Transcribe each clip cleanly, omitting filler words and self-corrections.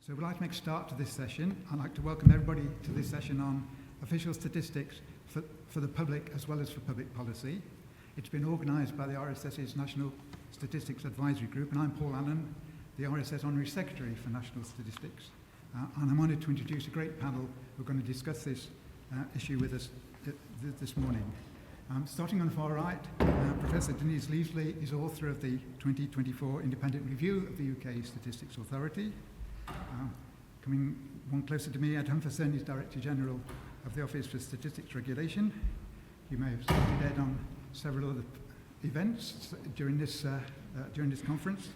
So we'd like to make a start to this session. I'd like to welcome everybody to this session on official statistics for the public as well as for public policy. It's been organised by the RSS's National Statistics Advisory Group, and I'm Paul Allin, the RSS Honorary Secretary for National Statistics. And I'm honoured to introduce a great panel who are going to discuss this issue with us this morning. Starting on the far right, Professor Denise Lievesley is author of the 2024 Independent Review of the UK Statistics Authority. Coming one closer to me, Ed Humpherson is Director General of the Office for Statistics Regulation. You may have spotted Ed on several other events during this conference.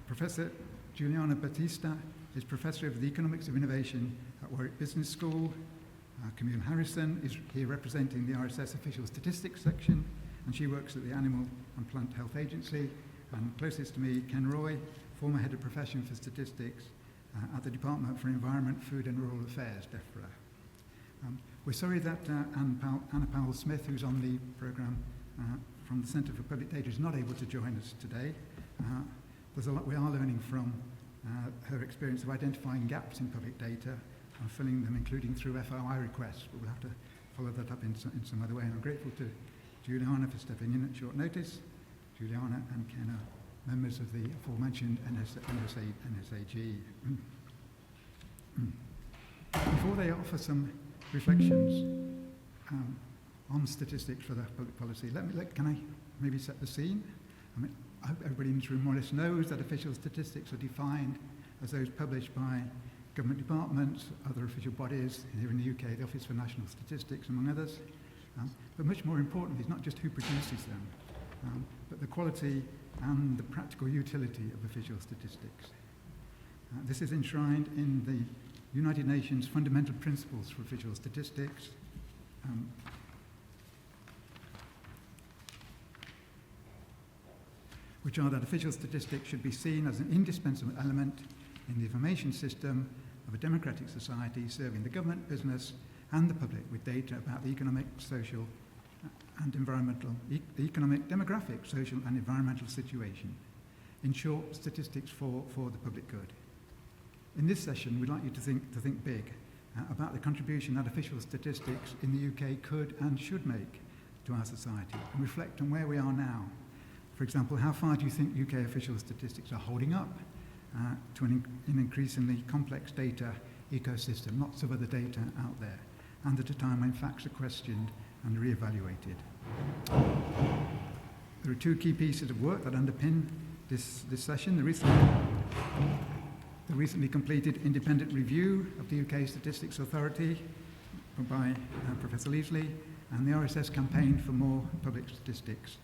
Professor Giuliana Battisti is Professor of the Economics of Innovation at Warwick Business School. Camille Harrison is here representing the RSS Official Statistics section, and she works at the Animal and Plant Health Agency. And closest to me, Ken Roy, former Head of Profession for Statistics at the Department for Environment, Food and Rural Affairs, Defra. We're sorry that Anna Powell-Smith, who's on the programme from the Centre for Public Data, is not able to join us today. There's a lot we are learning from her experience of identifying gaps in public data and filling them, including through FOI requests, but we'll have to follow that up in some other way. And I'm grateful to Giuliana for stepping in at short notice. Giuliana and Ken are members of the aforementioned NSAG. Before they offer some reflections on statistics for the public policy, can I maybe set the scene? I hope everybody in this room more or less knows that official statistics are defined as those published by government departments, other official bodies, here in the UK, the Office for National Statistics, among others. But much more importantly, it's not just who produces them, but the quality and the practical utility of official statistics. This is enshrined in the United Nations Fundamental Principles for Official Statistics, which are that official statistics should be seen as an indispensable element in the information system of a democratic society serving the government, business, and the public with data about the economic, social, and environmental, the economic, demographic, social, and environmental situation. In short, statistics for the public good. In this session, we'd like you to think big about the contribution that official statistics in the UK could and should make to our society, and reflect on where we are now. For example, how far do you think UK official statistics are holding up to an increasingly complex data ecosystem, lots of other data out there, and at a time when facts are questioned and re-evaluated. There are two key pieces of work that underpin this session. The recently completed independent review of the UK Statistics Authority by Professor Lievesley, and the RSS campaign for more public statistics,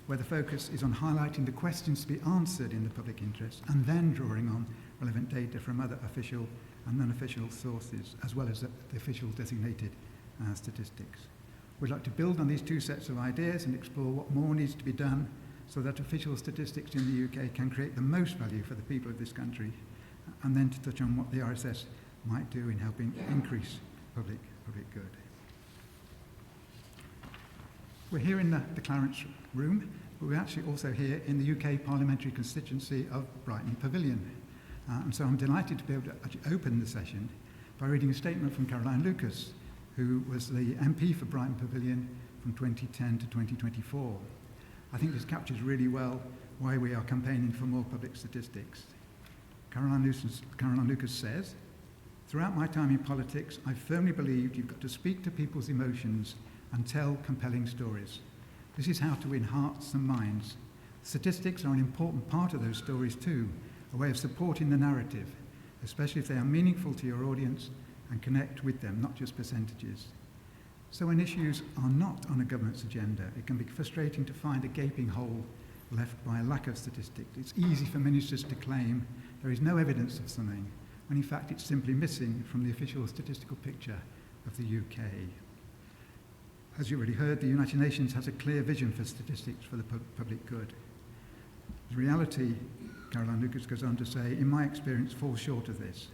where the focus is on highlighting the questions to be answered in the public interest and then drawing on relevant data from other official and non-official sources, as well as the official designated statistics. We'd like to build on these two sets of ideas and explore what more needs to be done so that official statistics in the UK can create the most value for the people of this country, and then to touch on what the RSS might do in helping increase public good. We're here in the Clarence room, but we're actually also here in the UK parliamentary constituency of Brighton Pavilion. And so I'm delighted to be able to actually open the session by reading a statement from Caroline Lucas, who was the MP for Brighton Pavilion from 2010 to 2024. I think this captures really well why we are campaigning for more public statistics. Caroline Lucas says, "Throughout my time in politics, I firmly believed you've got to speak to people's emotions and tell compelling stories. This is how to win hearts and minds. Statistics are an important part of those stories too, a way of supporting the narrative, especially if they are meaningful to your audience and connect with them, not just percentages. So when issues are not on a government's agenda, it can be frustrating to find a gaping hole left by a lack of statistics. It's easy for ministers to claim there is no evidence of something, when in fact it's simply missing from the official statistical picture of the UK. As you already heard, the United Nations has a clear vision for statistics for the public good. The reality, Caroline Lucas goes on to say, in my experience, falls short of this.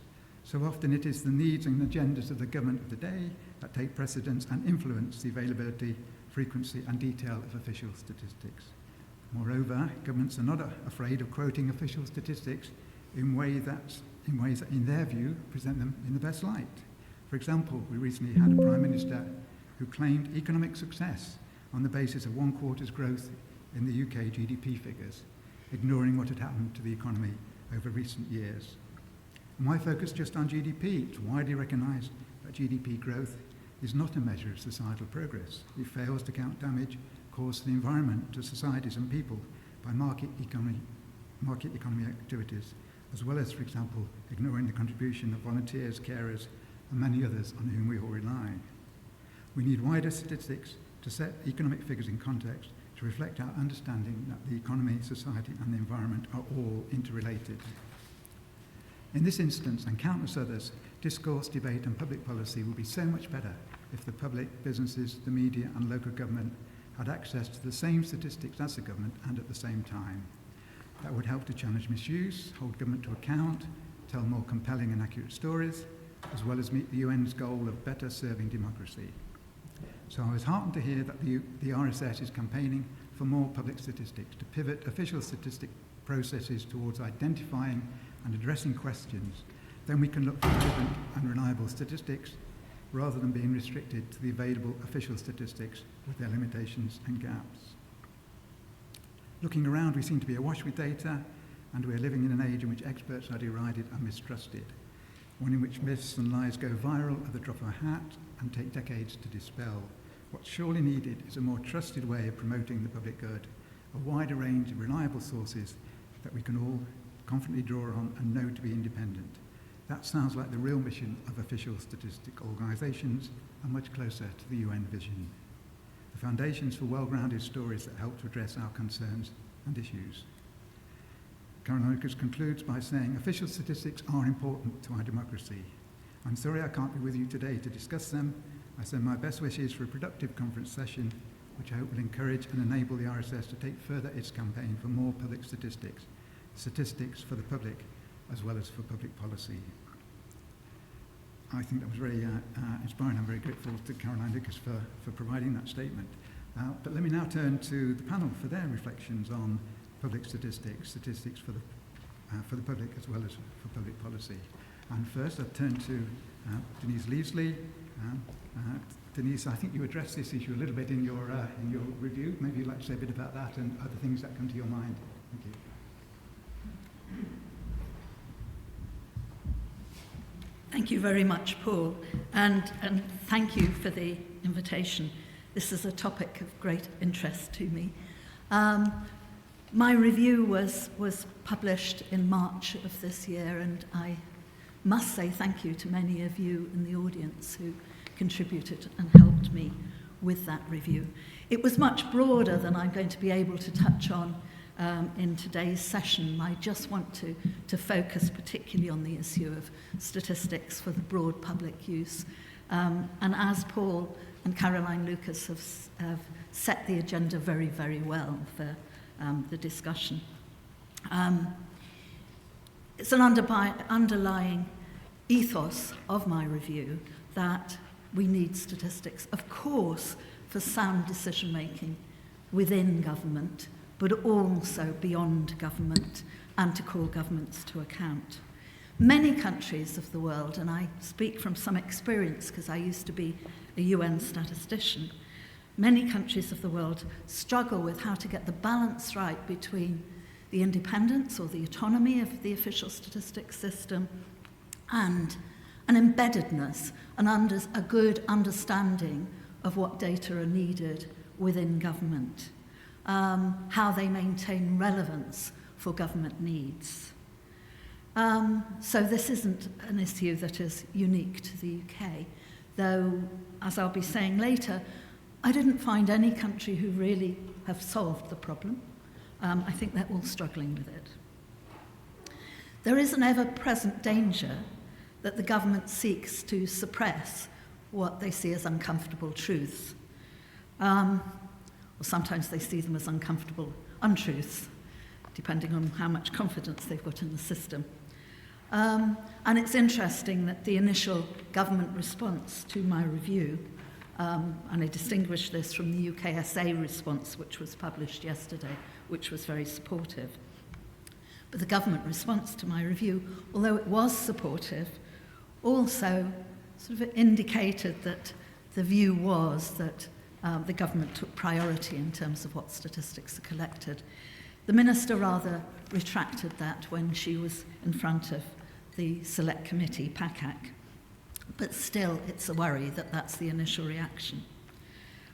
So often it is the needs and agendas of the government of the day that take precedence and influence the availability, frequency and detail of official statistics. Moreover, governments are not afraid of quoting official statistics in ways that, in their view, present them in the best light. For example, we recently had a Prime Minister who claimed economic success on the basis of 1 quarter's growth in the UK GDP figures, ignoring what had happened to the economy over recent years. And why focus just on GDP? It's widely recognised that GDP growth is not a measure of societal progress. It fails to count damage caused to the environment, to societies and people by market economy activities, as well as, for example, ignoring the contribution of volunteers, carers, and many others on whom we all rely. We need wider statistics to set economic figures in context to reflect our understanding that the economy, society, and the environment are all interrelated. In this instance, and countless others, discourse, debate, and public policy will be so much better if the public, businesses, the media, and local government had access to the same statistics as the government and at the same time. That would help to challenge misuse, hold government to account, tell more compelling and accurate stories, as well as meet the UN's goal of better serving democracy. So I was heartened to hear that the RSS is campaigning for more public statistics, to pivot official statistic processes towards identifying and addressing questions. Then we can look for relevant and reliable statistics rather than being restricted to the available official statistics with their limitations and gaps. Looking around, we seem to be awash with data, and we're living in an age in which experts are derided and mistrusted, one in which myths and lies go viral at the drop of a hat and take decades to dispel. What's surely needed is a more trusted way of promoting the public good, a wider range of reliable sources that we can all confidently draw on and know to be independent. That sounds like the real mission of official statistical organisations and much closer to the UN vision. The foundations for well-grounded stories that help to address our concerns and issues. Caroline Lucas concludes by saying, official statistics are important to our democracy. I'm sorry I can't be with you today to discuss them. I send my best wishes for a productive conference session, which I hope will encourage and enable the RSS to take further its campaign for more public statistics for the public, as well as for public policy. I think that was very inspiring. I'm very grateful to Caroline Lucas for providing that statement. But let me now turn to the panel for their reflections on public statistics for the public as well as for public policy. And first, I'll turn to Denise Lievesley. Denise, I think you addressed this issue a little bit in your review. Maybe you'd like to say a bit about that and other things that come to your mind. Thank you. Thank you very much, Paul, and thank you for the invitation. This is a topic of great interest to me. My review was published in March of this year, and I must say thank you to many of you in the audience who contributed and helped me with that review. It was much broader than I'm going to be able to touch on in today's session. I just want to focus particularly on the issue of statistics for the broad public use. And as Paul and Caroline Lucas have set the agenda very, very well for the discussion. It's an underlying ethos of my review that we need statistics, of course, for sound decision-making within government, but also beyond government, and to call governments to account. Many countries of the world, and I speak from some experience because I used to be a UN statistician, many countries of the world struggle with how to get the balance right between the independence or the autonomy of the official statistics system and an embeddedness, a good understanding of what data are needed within government, how they maintain relevance for government needs. So this isn't an issue that is unique to the UK, though, as I'll be saying later, I didn't find any country who really have solved the problem. I think they're all struggling with it. There is an ever-present danger that the government seeks to suppress what they see as uncomfortable truths. Or sometimes they see them as uncomfortable untruths, depending on how much confidence they've got in the system. And it's interesting that the initial government response to my review, and I distinguish this from the UKSA response, which was published yesterday, which was very supportive. But the government response to my review, although it was supportive, also sort of indicated that the view was that the government took priority in terms of what statistics are collected. The minister rather retracted that when she was in front of the select committee, PACAC. But still, it's a worry that that's the initial reaction.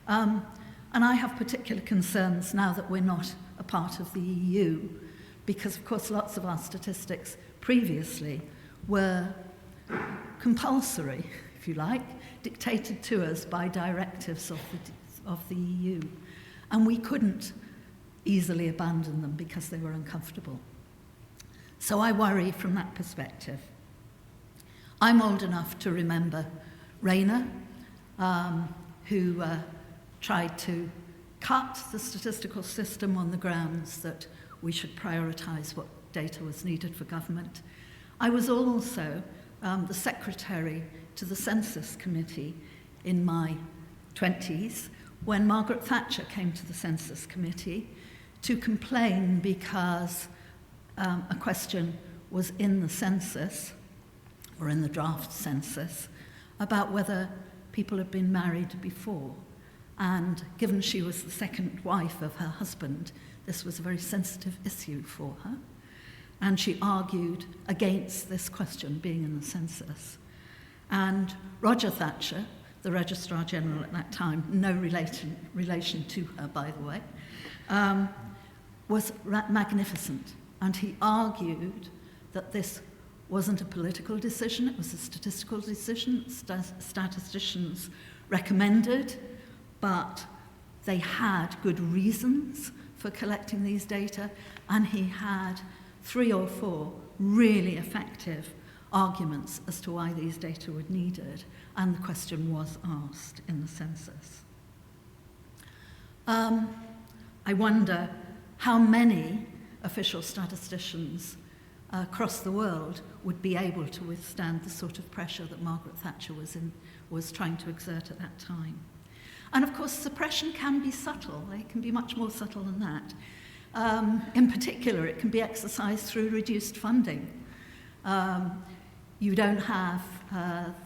And I have particular concerns now that we're not a part of the EU, because, of course, lots of our statistics previously were compulsory, if you like, dictated to us by directives of the EU. And we couldn't easily abandon them because they were uncomfortable. So I worry from that perspective. I'm old enough to remember Rayner, who tried to cut the statistical system on the grounds that we should prioritise what data was needed for government. I was also the secretary to the Census Committee in my 20s when Margaret Thatcher came to the Census Committee to complain because a question was in the census, or in the draft census, about whether people had been married before. And given she was the second wife of her husband, this was a very sensitive issue for her. And she argued against this question being in the census. And Roger Thatcher, the Registrar General at that time, no relation to her, by the way, was magnificent. And he argued that this wasn't a political decision, it was a statistical decision. Statisticians recommended, but they had good reasons for collecting these data, and he had 3 or 4 really effective arguments as to why these data were needed, and the question was asked in the census. I wonder how many official statisticians across the world would be able to withstand the sort of pressure that Margaret Thatcher was trying to exert at that time. And of course, suppression can be subtle. It can be much more subtle than that. In particular, it can be exercised through reduced funding. You don't have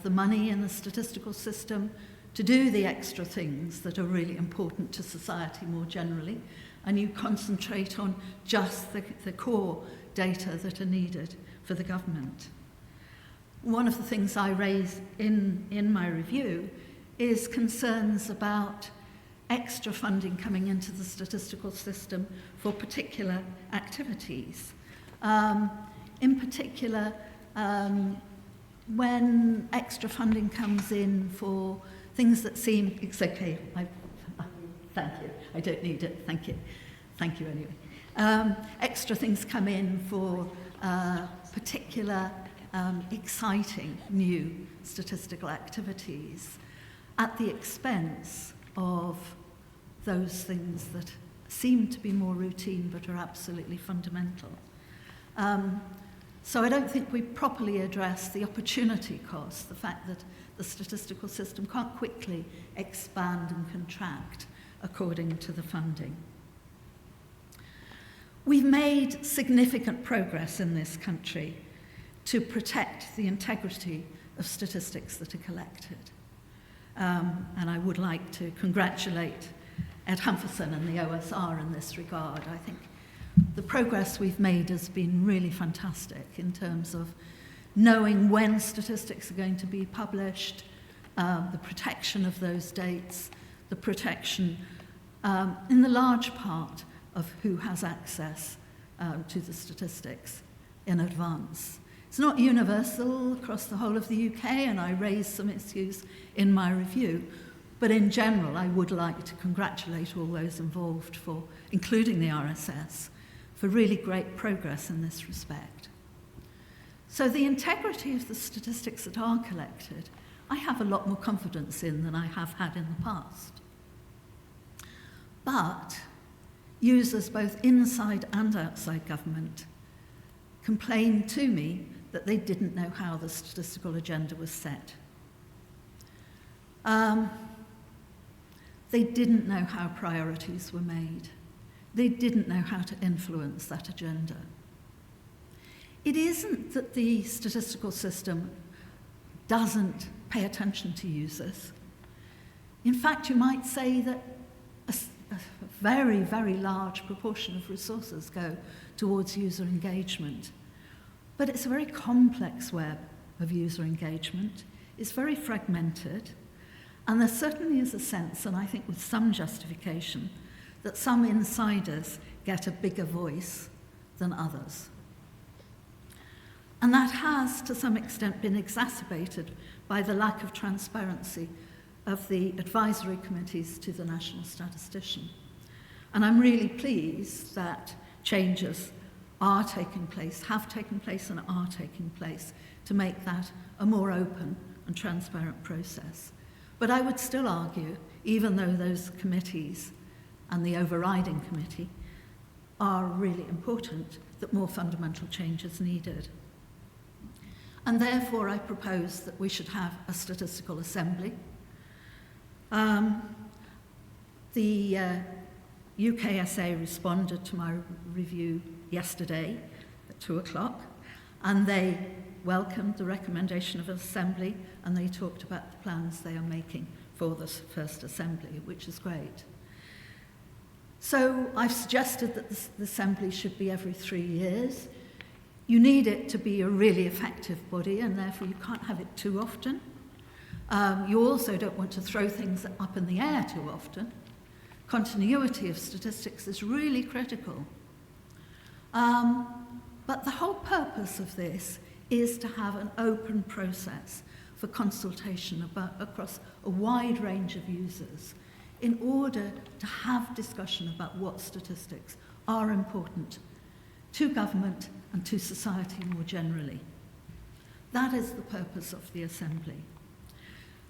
the money in the statistical system to do the extra things that are really important to society more generally, and you concentrate on just the core data that are needed for the government. One of the things I raise in my review is concerns about extra funding coming into the statistical system for particular activities. In particular, when extra funding comes in for things that seem, it's okay, thank you, I don't need it, thank you anyway. Extra things come in for particular exciting new statistical activities at the expense of those things that seem to be more routine but are absolutely fundamental. So I don't think we properly address the opportunity cost, the fact that the statistical system can't quickly expand and contract according to the funding. We've made significant progress in this country to protect the integrity of statistics that are collected. And I would like to congratulate Ed Humpherson and the OSR in this regard. I think the progress we've made has been really fantastic in terms of knowing when statistics are going to be published, the protection of those dates, the protection in the large part of who has access to the statistics in advance. It's not universal across the whole of the UK, and I raised some issues in my review, but in general I would like to congratulate all those involved for, including the RSS, for really great progress in this respect. So the integrity of the statistics that are collected, I have a lot more confidence in than I have had in the past. But users both inside and outside government complained to me that they didn't know how the statistical agenda was set. They didn't know how priorities were made. They didn't know how to influence that agenda. It isn't that the statistical system doesn't pay attention to users. In fact, you might say that a very, very large proportion of resources go towards user engagement. But it's a very complex web of user engagement. It's very fragmented. And there certainly is a sense, and I think with some justification, that some insiders get a bigger voice than others. And that has, to some extent, been exacerbated by the lack of transparency of the advisory committees to the National Statistician. And I'm really pleased that changes are taking place, have taken place and are taking place to make that a more open and transparent process. But I would still argue, even though those committees and the overriding committee are really important, that more fundamental change is needed. And therefore, I propose that we should have a statistical assembly. The UKSA responded to my review yesterday at 2:00, and they welcomed the recommendation of an assembly, and they talked about the plans they are making for this first assembly, which is great. So I've suggested that the assembly should be every 3 years. You need it to be a really effective body, and therefore you can't have it too often. You also don't want to throw things up in the air too often. Continuity of statistics is really critical. But the whole purpose of this is to have an open process for consultation across a wide range of users in order to have discussion about what statistics are important to government and to society more generally. That is the purpose of the Assembly.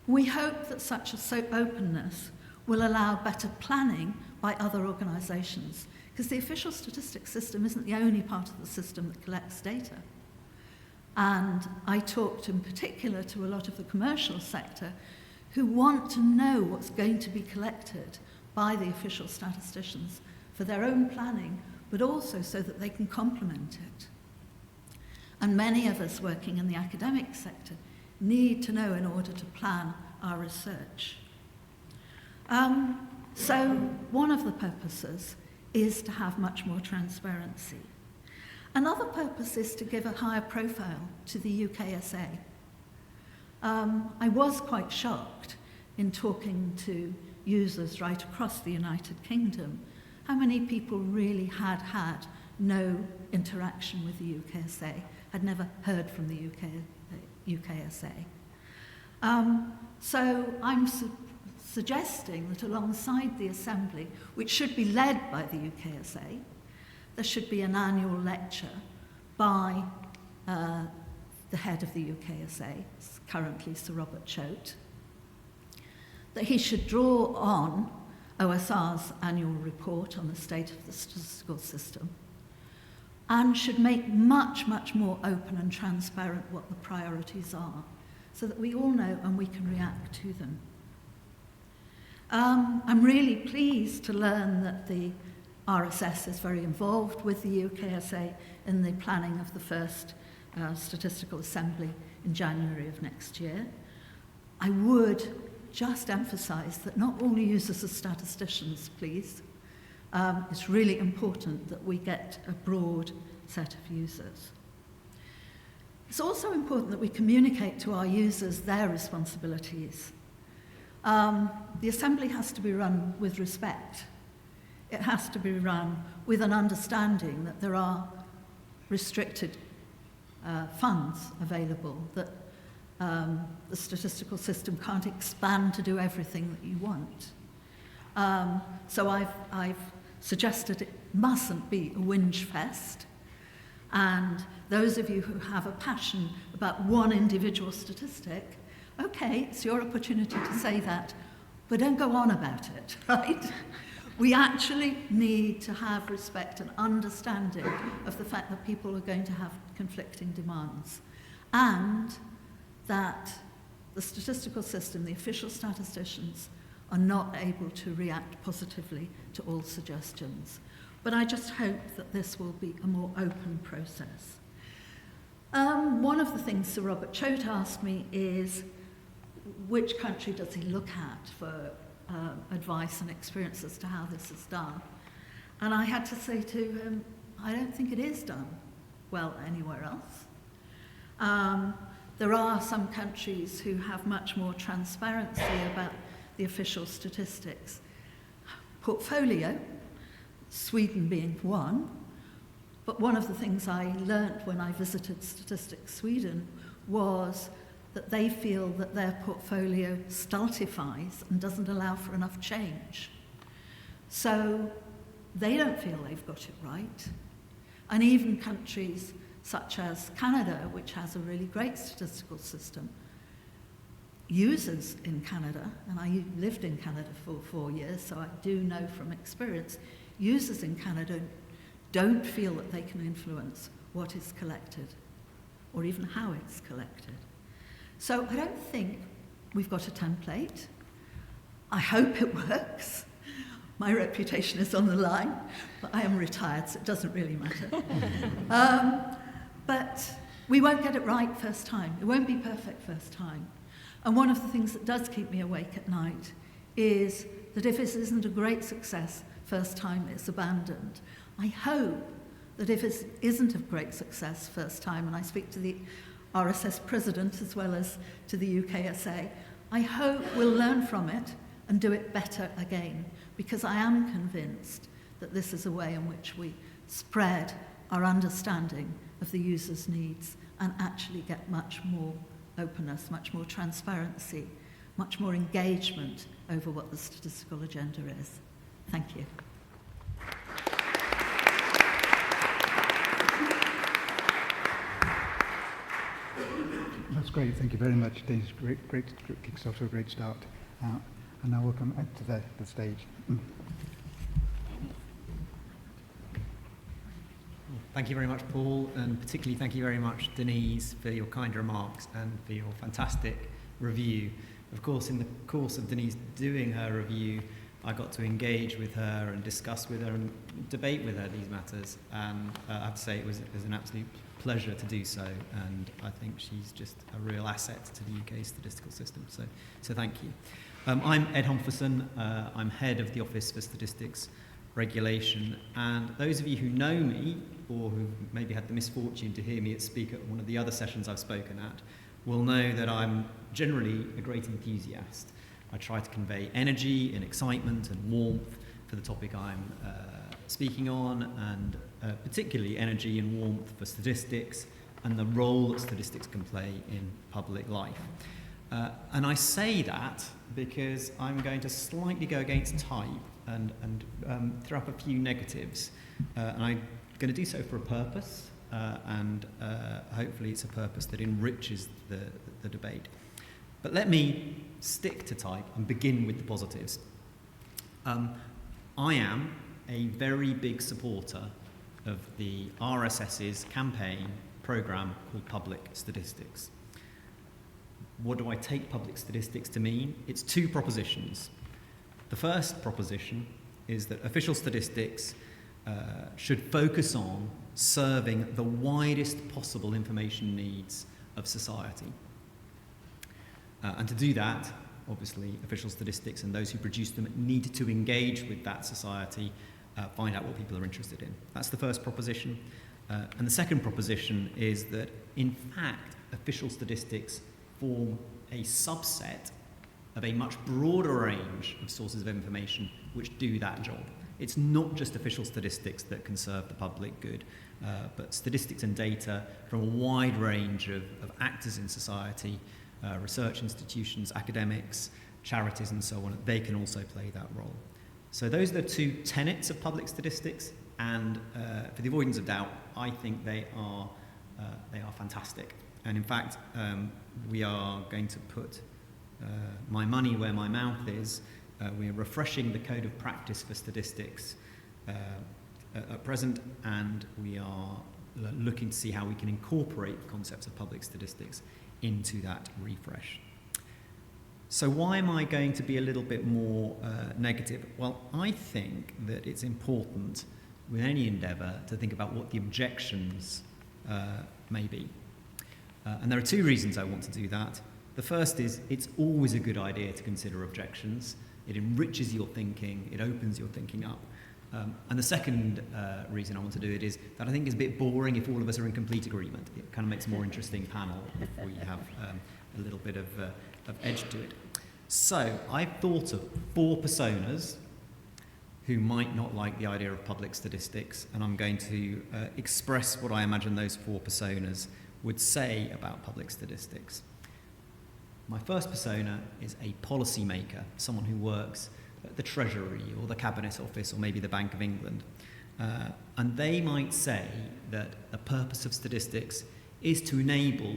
We hope that such openness will allow better planning by other organisations, because the official statistics system isn't the only part of the system that collects data. And I talked in particular to a lot of the commercial sector who want to know what's going to be collected by the official statisticians for their own planning, but also so that they can complement it. And many of us working in the academic sector need to know in order to plan our research. So one of the purposes is to have much more transparency. Another purpose is to give a higher profile to the UKSA. I was quite shocked in talking to users right across the United Kingdom how many people really had no interaction with the UKSA, had never heard from the UKSA. So I'm suggesting that alongside the Assembly, which should be led by the UKSA, there should be an annual lecture by the head of the UKSA, currently Sir Robert Choate, that he should draw on OSR's annual report on the state of the statistical system and should make much, much more open and transparent what the priorities are so that we all know and we can react to them. I'm really pleased to learn that the RSS is very involved with the UKSA in the planning of the first statistical assembly in January of next year. I would just emphasise that not all users are statisticians, please. It's really important that we get a broad set of users. It's also important that we communicate to our users their responsibilities. The Assembly has to be run with respect. It has to be run with an understanding that there are restricted funds available, that the statistical system can't expand to do everything that you want. So I've suggested it mustn't be a whinge fest. And those of you who have a passion about one individual statistic, okay, it's your opportunity to say that, but don't go on about it, right? We actually need to have respect and understanding of the fact that people are going to have conflicting demands, and that the statistical system, the official statisticians, are not able to react positively to all suggestions. But I just hope that this will be a more open process. One of the things Sir Robert Choate asked me is, which country does he look at for advice and experience as to how this is done? And I had to say to him, I don't think it is done well anywhere else. There are some countries who have much more transparency about the official statistics. Portfolio, Sweden being one, but one of the things I learnt when I visited Statistics Sweden was that they feel that their portfolio stultifies and doesn't allow for enough change. So they don't feel they've got it right. And even countries such as Canada, which has a really great statistical system, users in Canada, and I lived in Canada for 4 years, so I do know from experience, users in Canada don't feel that they can influence what is collected or even how it's collected. So I don't think we've got a template. I hope it works. My reputation is on the line, but I am retired, so it doesn't really matter. But we won't get it right first time. It won't be perfect first time. And one of the things that does keep me awake at night is that if this isn't a great success first time, it's abandoned. I hope that if it isn't a great success first time, and I speak to the RSS president as well as to the UKSA, I hope we'll learn from it and do it better again, because I am convinced that this is a way in which we spread our understanding of the user's needs and actually get much more openness, much more transparency, much more engagement over what the statistical agenda is. Thank you. That's great. Thank you very much, Denise. Great kicks off to a great start. And now we'll come out to the stage. Thank you very much, Paul, and particularly thank you very much, Denise, for your kind remarks and for your fantastic review. Of course, in the course of Denise doing her review, I got to engage with her and discuss with her and debate with her these matters, and I have to say it was an absolute pleasure to do so, and I think she's just a real asset to the UK statistical system, so thank you. I'm Ed Humpherson. I'm head of the Office for Statistics Regulation, and those of you who know me or who maybe had the misfortune to hear me speak at one of the other sessions I've spoken at will know that I'm generally a great enthusiast. I try to convey energy and excitement and warmth for the topic I'm speaking on, and particularly energy and warmth for statistics and the role that statistics can play in public life. And I say that because I'm going to slightly go against type and throw up a few negatives. And I'm going to do so for a purpose, and hopefully it's a purpose that enriches the debate. But let me stick to type and begin with the positives. I am a very big supporter of the RSS's campaign programme called Public Statistics. What do I take public statistics to mean? It's two propositions. The first proposition is that official statistics should focus on serving the widest possible information needs of society. And to do that, obviously, official statistics and those who produce them need to engage with that society, find out what people are interested in. That's the first proposition. And the second proposition is that, in fact, official statistics form a subset of a much broader range of sources of information which do that job. It's not just official statistics that can serve the public good, but statistics and data from a wide range of actors in society, research institutions, academics, charities and so on, they can also play that role. So those are the two tenets of public statistics, and for the avoidance of doubt, I think they are fantastic. And in fact, we are going to put my money where my mouth is. We are refreshing the code of practice for statistics at present, and we are looking to see how we can incorporate the concepts of public statistics into that refresh. So why am I going to be a little bit more negative? Well, I think that it's important with any endeavour to think about what the objections may be. And there are two reasons I want to do that. The first is it's always a good idea to consider objections. It enriches your thinking, it opens your thinking up. And the second reason I want to do it is that I think it's a bit boring if all of us are in complete agreement. It kind of makes a more interesting panel if we have a little bit of edge to it. So I've thought of 4 personas who might not like the idea of public statistics, and I'm going to express what I imagine those 4 personas would say about public statistics. My first persona is a policymaker, someone who works at the Treasury or the Cabinet Office or maybe the Bank of England. And they might say that the purpose of statistics is to enable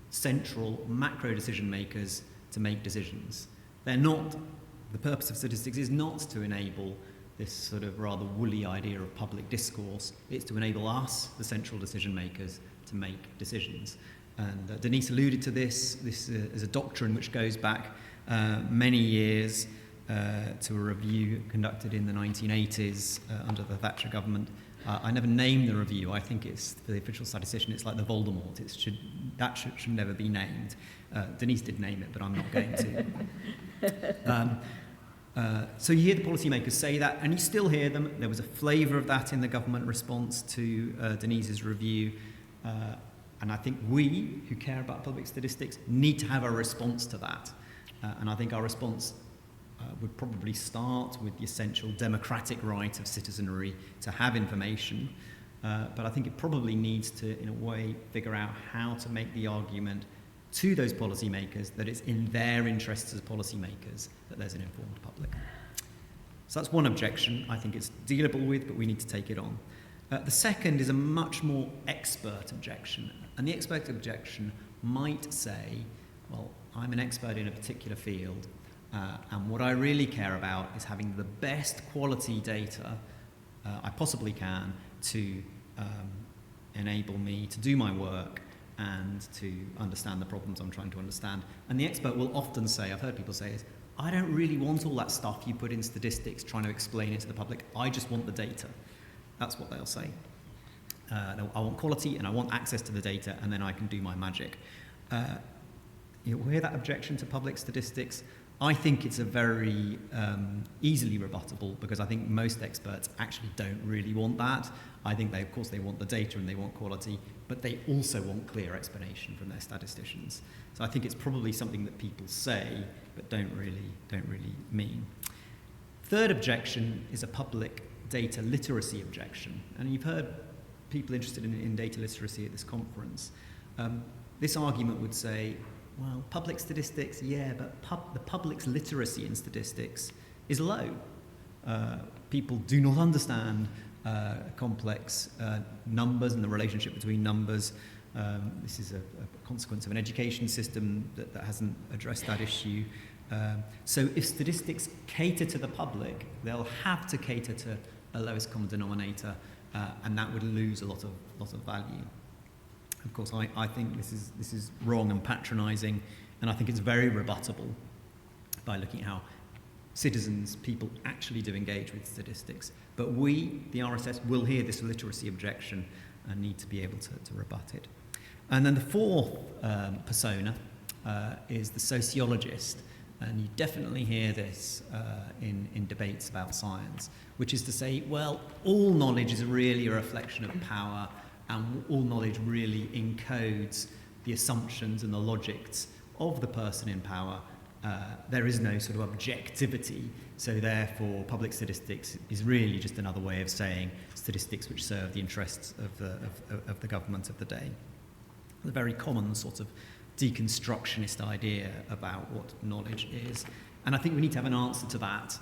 central macro decision makers to make decisions. The purpose of statistics is not to enable this sort of rather woolly idea of public discourse. It's to enable us, the central decision makers, to make decisions. And Denise alluded to this. This is a doctrine which goes back many years to a review conducted in the 1980s under the Thatcher government. I never named the review. I think it's, for the official statistician, it's like the Voldemort. That should never be named. Denise did name it, but I'm not going to. So you hear the policymakers say that, and you still hear them. There was a flavour of that in the government response to Denise's review. And I think we, who care about public statistics, need to have a response to that. And I think our response would probably start with the essential democratic right of citizenry to have information. But I think it probably needs to, in a way, figure out how to make the argument to those policymakers that it's in their interests as policymakers that there's an informed public. So that's one objection. I think it's dealable with, but we need to take it on. The second is a much more expert objection. And the expert objection might say, well, I'm an expert in a particular field, and what I really care about is having the best quality data I possibly can to enable me to do my work and to understand the problems I'm trying to understand. And the expert will often say, I've heard people say this, I don't really want all that stuff you put in statistics trying to explain it to the public. I just want the data. That's what they'll say. I want quality and I want access to the data, and then I can do my magic. You hear that objection to public statistics? I think it's a very easily rebuttable, because I think most experts actually don't really want that. I think of course they want the data and they want quality, but they also want clear explanation from their statisticians. So I think it's probably something that people say but don't really mean. Third objection is a public data literacy objection, and you've heard people interested in data literacy at this conference. This argument would say, well, public statistics, yeah, but the public's literacy in statistics is low. People do not understand complex numbers and the relationship between numbers. This is a consequence of an education system that hasn't addressed that issue. So if statistics cater to the public, they'll have to cater to a lowest common denominator, and that would lose a lot of value. Of course, I think this is wrong and patronising, and I think it's very rebuttable by looking at how citizens, people actually do engage with statistics. But we, the RSS, will hear this literacy objection and need to be able to rebut it. And then the fourth persona is the sociologist, and you definitely hear this in debates about science, which is to say, well, all knowledge is really a reflection of power, and all knowledge really encodes the assumptions and the logics of the person in power. There is no sort of objectivity, so therefore public statistics is really just another way of saying statistics which serve the interests of the government of the day. A very common sort of deconstructionist idea about what knowledge is. And I think we need to have an answer to that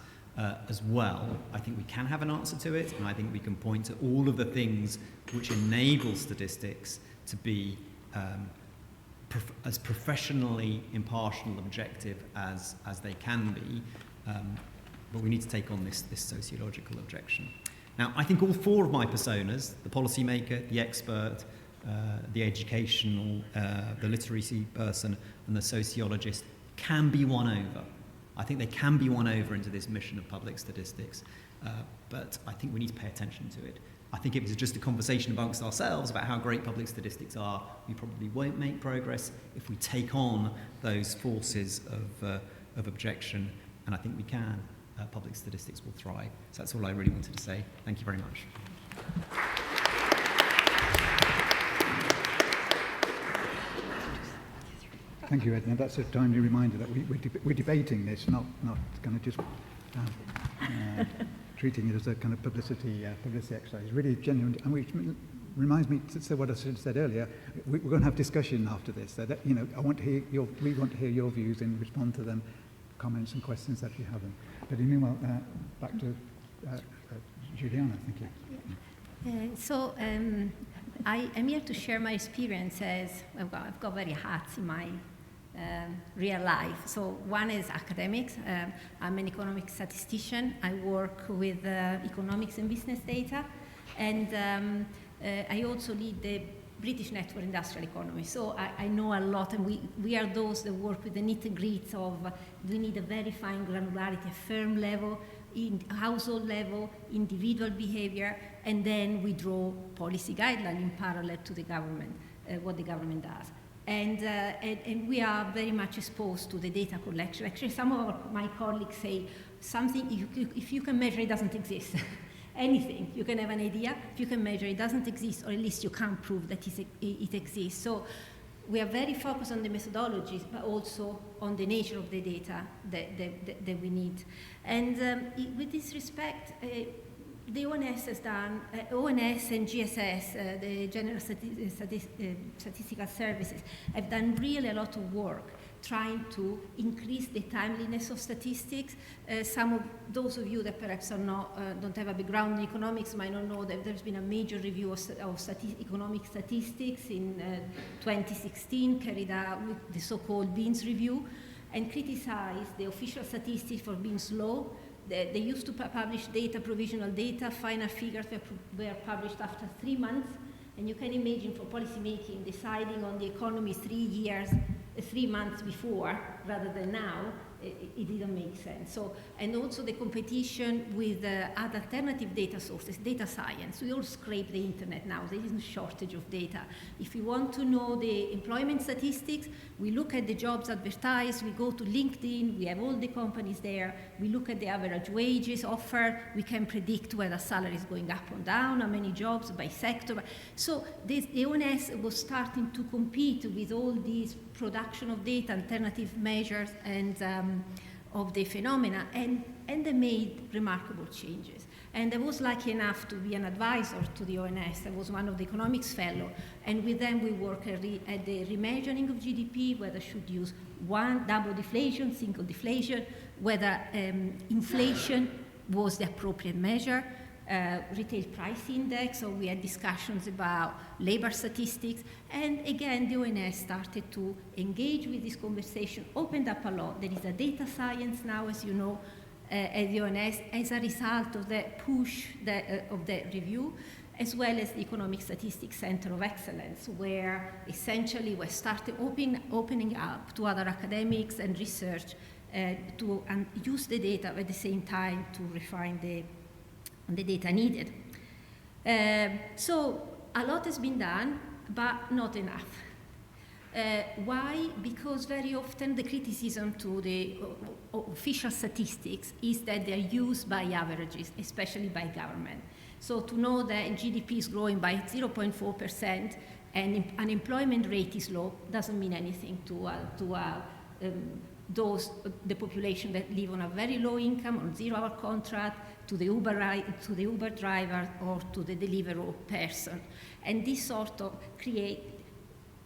as well. I think we can have an answer to it, and I think we can point to all of the things which enable statistics to be as professionally impartial and objective as they can be, but we need to take on this sociological objection. Now, I think all four of my personas, the policymaker, the expert, the educational, the literacy person, and the sociologist, can be won over. I think they can be won over into this mission of public statistics, but I think we need to pay attention to it. I think if it was just a conversation amongst ourselves about how great public statistics are, we probably won't make progress. If we take on those forces of objection, and I think we can, public statistics will thrive. So that's all I really wanted to say. Thank you very much. Thank you, Edna. That's a timely reminder that we're debating this, not kind of just treating it as a kind of publicity exercise. Really genuine, and which reminds me to say what I said earlier. We're going to have discussion after this. So that, we want to hear your views and respond to them, comments and questions that you have them. But meanwhile, back to Giuliana. Thank you. I'm here to share my experiences. I've got very hats in my real life. So one is academics. I'm an economic statistician. I work with economics and business data. And I also lead the British Network Industrial Economy. So I know a lot, and we are those that work with the nitty-gritty of we need a very fine granularity, a firm level, in household level, individual behavior, and then we draw policy guidelines in parallel to the government, what the government does. And we are very much exposed to the data collection. Actually, some of my colleagues say something, if you can measure, it doesn't exist. Anything, you can have an idea, if you can measure, it doesn't exist, or at least you can't prove that it exists. So we are very focused on the methodologies, but also on the nature of the data that we need. And with this respect, the ONS has done, ONS and GSS, the General Statistical Services, have done really a lot of work trying to increase the timeliness of statistics. Some of those of you that perhaps are not, don't have a background in economics might not know that there's been a major review of economic statistics in 2016, carried out with the so-called Beans Review, and criticized the official statistics for being slow. They used to publish data, provisional data, final figures were published after 3 months, and you can imagine for policymaking, deciding on the economy 3 months before rather than now, it didn't make sense. So, and also the competition with other alternative data sources, data science. We all scrape the internet now. There isn't a shortage of data. If we want to know the employment statistics, we look at the jobs advertised, we go to LinkedIn, we have all the companies there, we look at the average wages offered, we can predict whether salary is going up or down, how many jobs by sector. So the ONS was starting to compete with all these production of data, alternative measures, and of the phenomena, and they made remarkable changes. And I was lucky enough to be an advisor to the ONS. I was one of the economics fellows, and with them we work at the remeasuring of GDP, whether should use double deflation, single deflation, whether inflation was the appropriate measure, retail price index, so we had discussions about labor statistics, and again the ONS started to engage with this conversation, opened up a lot. There is a data science now, as you know, at the ONS as a result of the push of the review, as well as the Economic Statistics Center of Excellence, where essentially we started opening up to other academics and research to use the data at the same time to refine the data needed. So a lot has been done, but not enough. Why? Because very often the criticism to the official statistics is that they're used by averages, especially by government. So to know that GDP is growing by 0.4% and unemployment rate is low doesn't mean anything to the population that live on a very low income, on 0-hour contract, to the Uber driver, or to the Deliveroo person. And this sort of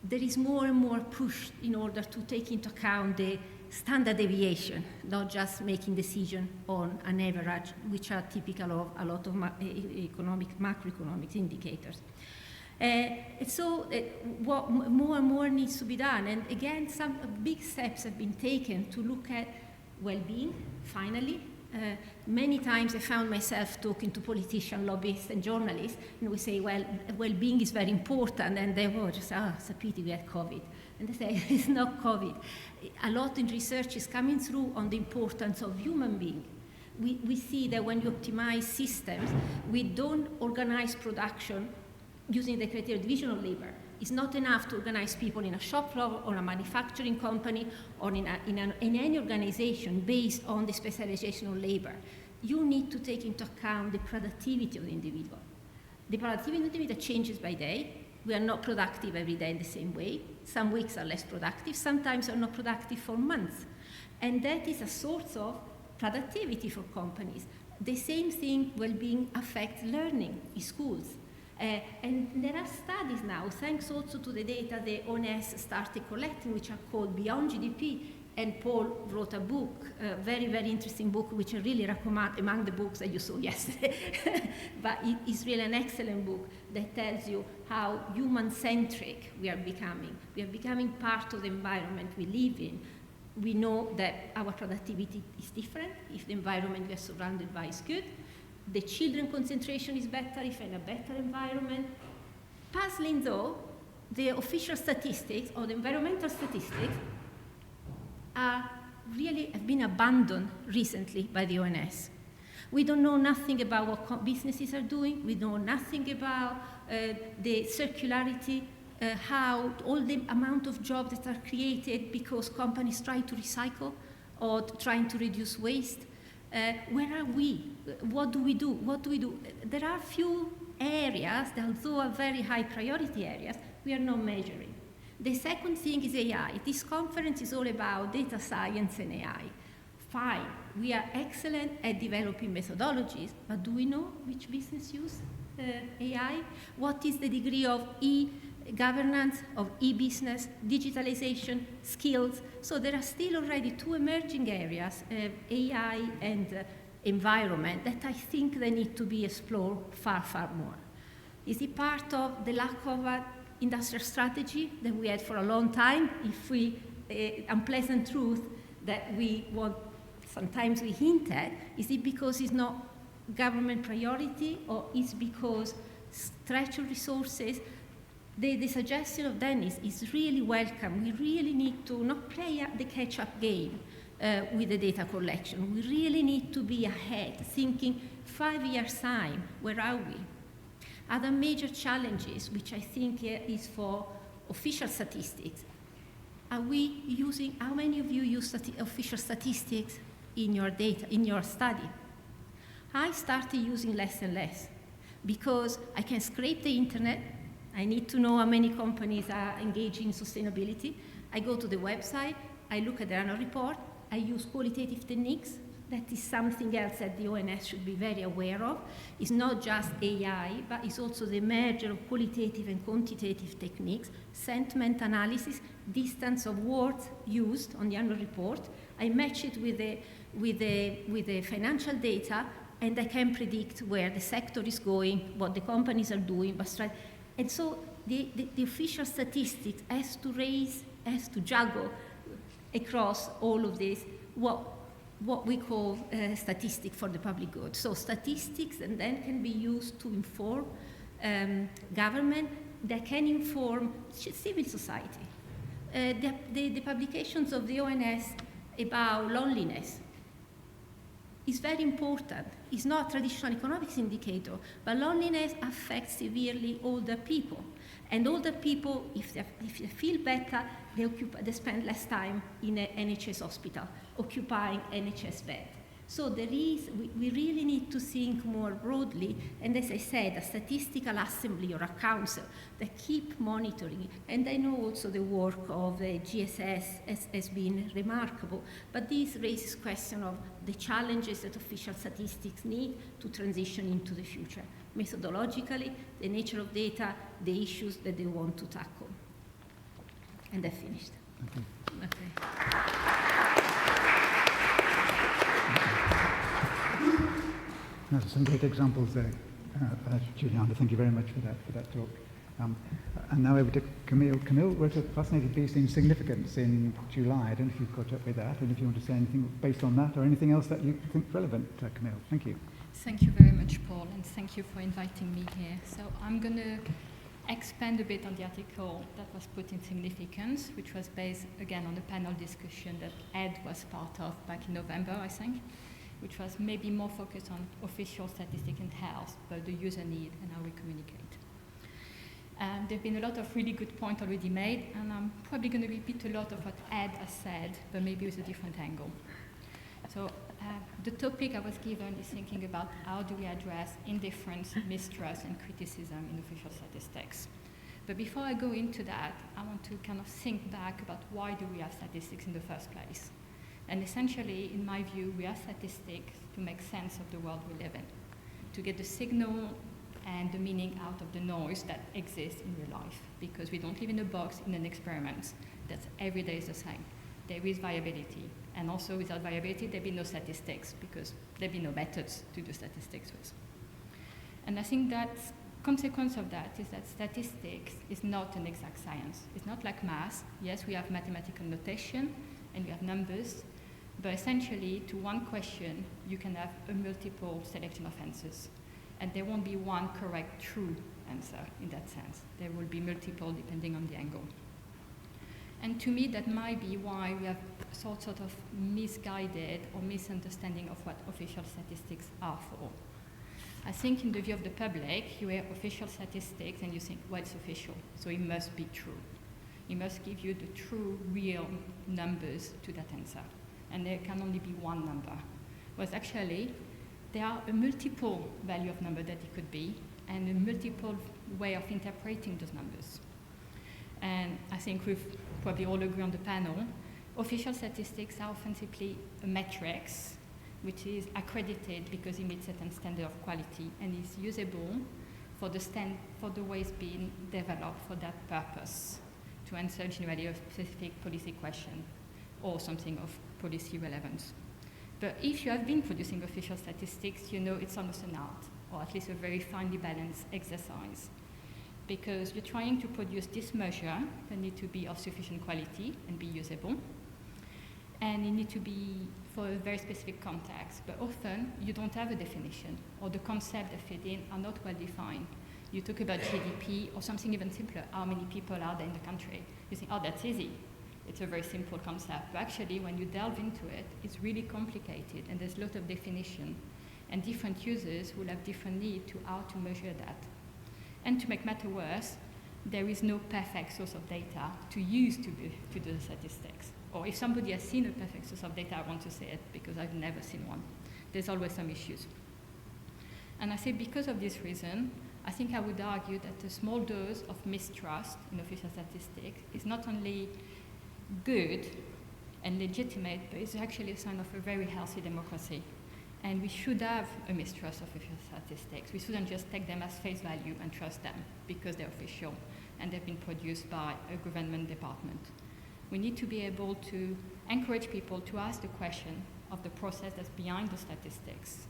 there is more and more push in order to take into account the standard deviation, not just making decisions on an average, which are typical of a lot of macroeconomic indicators. What more and more needs to be done. And again, some big steps have been taken to look at well-being, finally. Many times I found myself talking to politicians, lobbyists, and journalists, and we say, well, well-being is very important, and they will just, it's a pity we had COVID. And they say, it's not COVID. A lot in research is coming through on the importance of human being. We see that when you optimize systems, we don't organize production using the criteria of division of labor. It's not enough to organize people in a shop floor or a manufacturing company or in any organization based on the specialization of labor. You need to take into account the productivity of the individual. The productivity of the individual changes by day. We are not productive every day in the same way. Some weeks are less productive, sometimes are not productive for months. And that is a source of productivity for companies. The same thing, well-being affects learning in schools. And there are studies now, thanks also to the data the ONS started collecting, which are called Beyond GDP. And Paul wrote a book, a very, very interesting book, which I really recommend among the books that you saw yesterday. But it is really an excellent book that tells you how human-centric we are becoming. We are becoming part of the environment we live in. We know that our productivity is different if the environment we are surrounded by is good. The children concentration is better if in a better environment. Puzzling though, the official statistics or the environmental statistics really have been abandoned recently by the ONS. We don't know nothing about what businesses are doing. We know nothing about the circularity, how all the amount of jobs that are created because companies try to recycle or trying to reduce waste. Where are we? What do we do? What do we do? There are few areas that, although are very high priority areas, we are not measuring. The second thing is AI. This conference is all about data science and AI. Fine, we are excellent at developing methodologies, but do we know which business use AI? What is the degree of e-governance, of e-business, digitalization, skills? So there are still already two emerging areas, AI and environment, that I think they need to be explored far, far more. Is it part of the lack of industrial strategy that we had for a long time? If we, unpleasant truth that we want, sometimes we hint at, is it because it's not government priority or is because stretch of resources? The suggestion of Denise is really welcome. We really need to not play the catch-up game with the data collection. We really need to be ahead, thinking 5 years' time, where are we? Other major challenges, which I think is for official statistics, are we using, how many of you use official statistics in your data, in your study? I started using less and less because I can scrape the internet. I need to know how many companies are engaging in sustainability. I go to the website, I look at the annual report, I use qualitative techniques. That is something else that the ONS should be very aware of. It's not just AI, but it's also the merger of qualitative and quantitative techniques, sentiment analysis, distance of words used on the annual report. I match it with the financial data, and I can predict where the sector is going, what the companies are doing. And so the official statistics has to juggle across all of this, what we call statistics for the public good. So statistics and then can be used to inform government, that can inform civil society. The publications of the ONS about loneliness is very important. It's not a traditional economics indicator, but loneliness affects severely older people. And older people, if they feel better, they spend less time in an NHS hospital, occupying NHS bed. So we really need to think more broadly, and as I said, a statistical assembly or a council that keep monitoring. And I know also the work of the GSS has been remarkable, but this raises question of the challenges that official statistics need to transition into the future. Methodologically, the nature of data, the issues that they want to tackle. And I finished. Okay. Now, some great examples there, Giuliana. Thank you very much for that talk. And now over to Camille. Camille wrote a fascinating piece in Significance in July. I don't know if you've caught up with that, and if you want to say anything based on that or anything else that you think relevant, Camille. Thank you. Thank you very much, Paul, and thank you for inviting me here. So I'm going to expand a bit on the article that was put in Significance, which was based, again, on the panel discussion that Ed was part of back in November, I think. which was maybe more focused on official statistics and health, but the user need and how we communicate. There have been a lot of really good points already made, and I'm probably going to repeat a lot of what Ed has said, but maybe with a different angle. So the topic I was given is thinking about how do we address indifference, mistrust, and criticism in official statistics. But before I go into that, I want to kind of think back about why do we have statistics in the first place. And essentially, in my view, we have statistics to make sense of the world we live in, to get the signal and the meaning out of the noise that exists in real life, because we don't live in a box in an experiment that every day is the same. There is variability, and also without variability, there'd be no statistics, because there'd be no methods to do statistics with. And I think that consequence of that is that statistics is not an exact science. It's not like math. Yes, we have mathematical notation, and we have numbers, but essentially, to one question, you can have a multiple selection of answers. And there won't be one correct, true answer in that sense. There will be multiple depending on the angle. And to me, that might be why we have sort of misguided or misunderstanding of what official statistics are for. I think in the view of the public, you hear official statistics and you think, well, it's official, so it must be true. It must give you the true, real numbers to that answer. And there can only be one number. Whereas actually, there are a multiple value of number that it could be, and a multiple way of interpreting those numbers. And I think we've probably all agree on the panel, official statistics are often simply a metrics, which is accredited because it meets certain standard of quality and is usable for the way it's been developed for that purpose, to answer generally a specific policy question or something of policy relevance. But if you have been producing official statistics, you know it's almost an art, or at least a very finely balanced exercise, because you're trying to produce this measure that need to be of sufficient quality and be usable, and it need to be for a very specific context. But often, you don't have a definition, or the concepts that fit in are not well defined. You talk about GDP, or something even simpler, how many people are there in the country. You think, oh, that's easy. It's a very simple concept, but actually when you delve into it, it's really complicated and there's a lot of definition, and different users will have different need to how to measure that. And to make matter worse, there is no perfect source of data to use to do the statistics. Or if somebody has seen a perfect source of data, I want to say it because I've never seen one. There's always some issues. And I say because of this reason, I think I would argue that a small dose of mistrust in official statistics is not only good and legitimate, but it's actually a sign of a very healthy democracy. And we should have a mistrust of official statistics. We shouldn't just take them as face value and trust them because they're official and they've been produced by a government department. We need to be able to encourage people to ask the question of the process that's behind the statistics.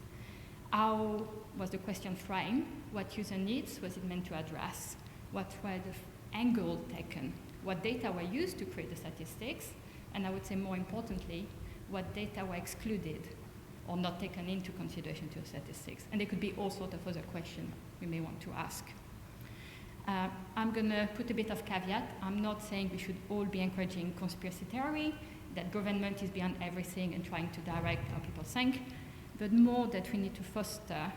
How was the question framed? What user needs was it meant to address? What were the angle taken? What data were used to create the statistics, and I would say more importantly, what data were excluded or not taken into consideration to statistics. And there could be all sorts of other questions we may want to ask. I'm going to put a bit of caveat. I'm not saying we should all be encouraging conspiracy theory, that government is behind everything and trying to direct how people think, but more that we need to foster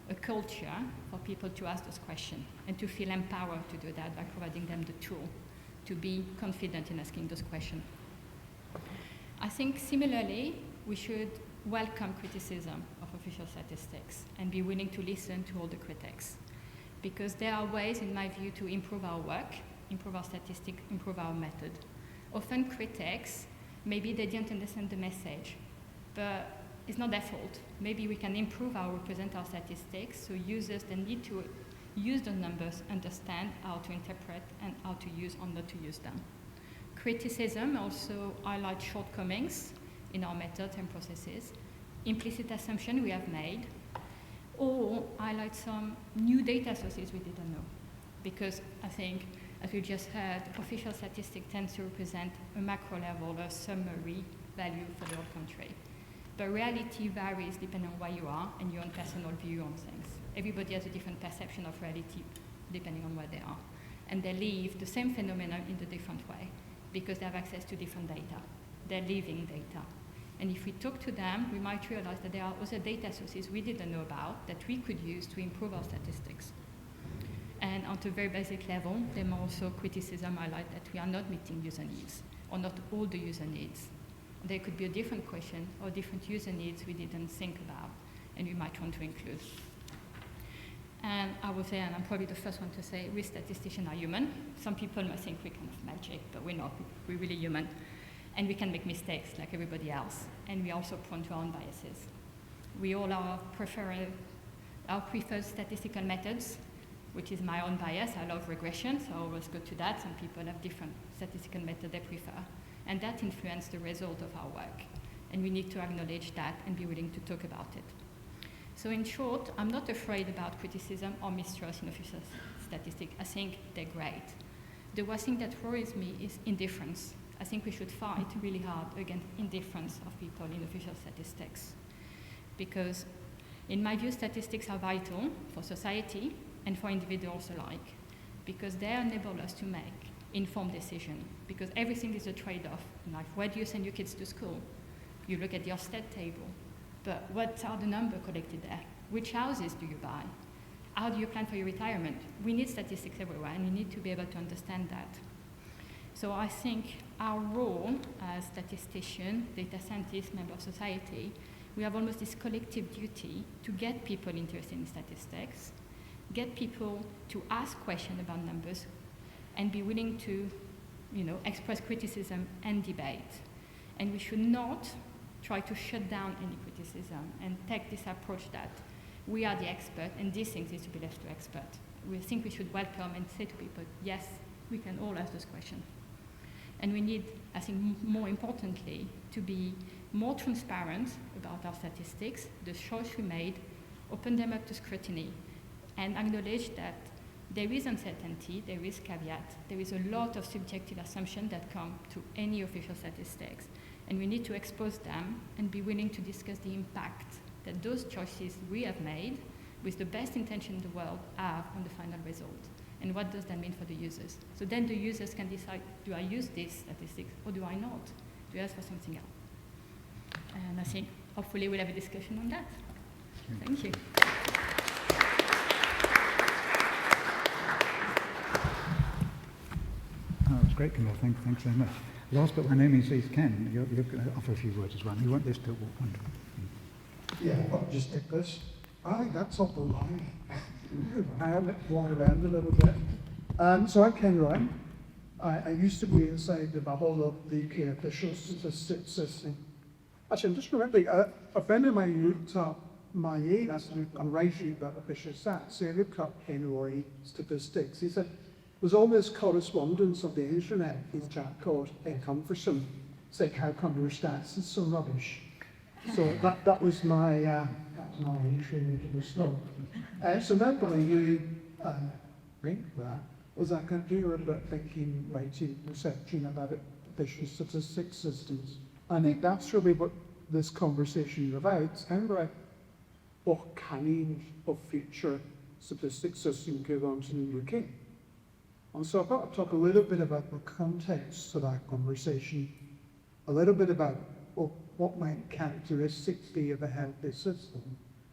a culture for people to ask those questions and to feel empowered to do that by providing them the tool to be confident in asking those questions. I think similarly, we should welcome criticism of official statistics and be willing to listen to all the critics, because there are ways, in my view, to improve our work, improve our statistics, improve our method. Often critics, maybe they didn't understand the message, but it's not their fault. Maybe we can improve how we present our statistics so users that need to use the numbers understand how to interpret and how to use or not to use them. Criticism also highlights shortcomings in our methods and processes, implicit assumption we have made, or highlight some new data sources we didn't know. Because I think, as we just heard, official statistics tends to represent a macro level, a summary value for the whole country. But reality varies depending on where you are and your own personal view on things. Everybody has a different perception of reality depending on where they are. And they live the same phenomenon in a different way because they have access to different data. They're living data. And if we talk to them, we might realize that there are other data sources we didn't know about that we could use to improve our statistics. And on a very basic level, there may also criticism highlight that we are not meeting user needs, or not all the user needs. There could be a different question or different user needs we didn't think about, and we might want to include. And I would say, and I'm probably the first one to say, we statisticians are human. Some people might think we're kind of magic, but we're not. We're really human. And we can make mistakes like everybody else. And we're also prone to our own biases. We all are preferred statistical methods, which is my own bias. I love regression, so I always go to that. Some people have different statistical methods they prefer. And that influences the result of our work. And we need to acknowledge that and be willing to talk about it. So in short, I'm not afraid about criticism or mistrust in official statistics. I think they're great. The one thing that worries me is indifference. I think we should fight really hard against indifference of people in official statistics. Because in my view, statistics are vital for society and for individuals alike, because they enable us to make informed decisions, because everything is a trade-off in life. Where do you send your kids to school? You look at your stat table. But what are the numbers collected there? Which houses do you buy? How do you plan for your retirement? We need statistics everywhere, and we need to be able to understand that. So I think our role as statistician, data scientist, member of society, we have almost this collective duty to get people interested in statistics, get people to ask questions about numbers, and be willing to, express criticism and debate. And we should not try to shut down any criticism and take this approach that we are the expert and these things need to be left to experts. We think we should welcome and say to people, yes, we can all ask those questions. And we need, I think, more importantly, to be more transparent about our statistics, the choice we made, open them up to scrutiny, and acknowledge that there is uncertainty, there is caveat, there is a lot of subjective assumptions that come to any official statistics. And we need to expose them and be willing to discuss the impact that those choices we have made with the best intention in the world have on the final result. And what does that mean for the users? So then the users can decide, do I use these statistics or do I not? Do I ask for something else? And I think hopefully we'll have a discussion on that. Thank you. Oh, that's great, Camille. Thanks so much. Last but by no means least, Ken, you're going to offer a few words as well. You want this to wonderful. Yeah, I'll just take this. I think that's up the line. I have it walk around a little bit. So I'm Ken Ryan. I used to be inside the bubble of the UK official statistics system. Actually, I'm just remembering, a friend of mine looked up my age. I'm writing about official stats. So he looked up Honorary statistics. He said, there's all this correspondence of the internet, this chap called Humpherson, saying, how come your stats is so rubbish? So that was my entry into the stuff. So that what you think that was I can do a bit thinking, writing, researching about official statistics systems. I think that's really what this conversation is about. It's kind of about what kind of future statistics system goes on to the UK. And so I've got to talk a little bit about the context of that conversation, a little bit about what might characteristics be of a healthy system,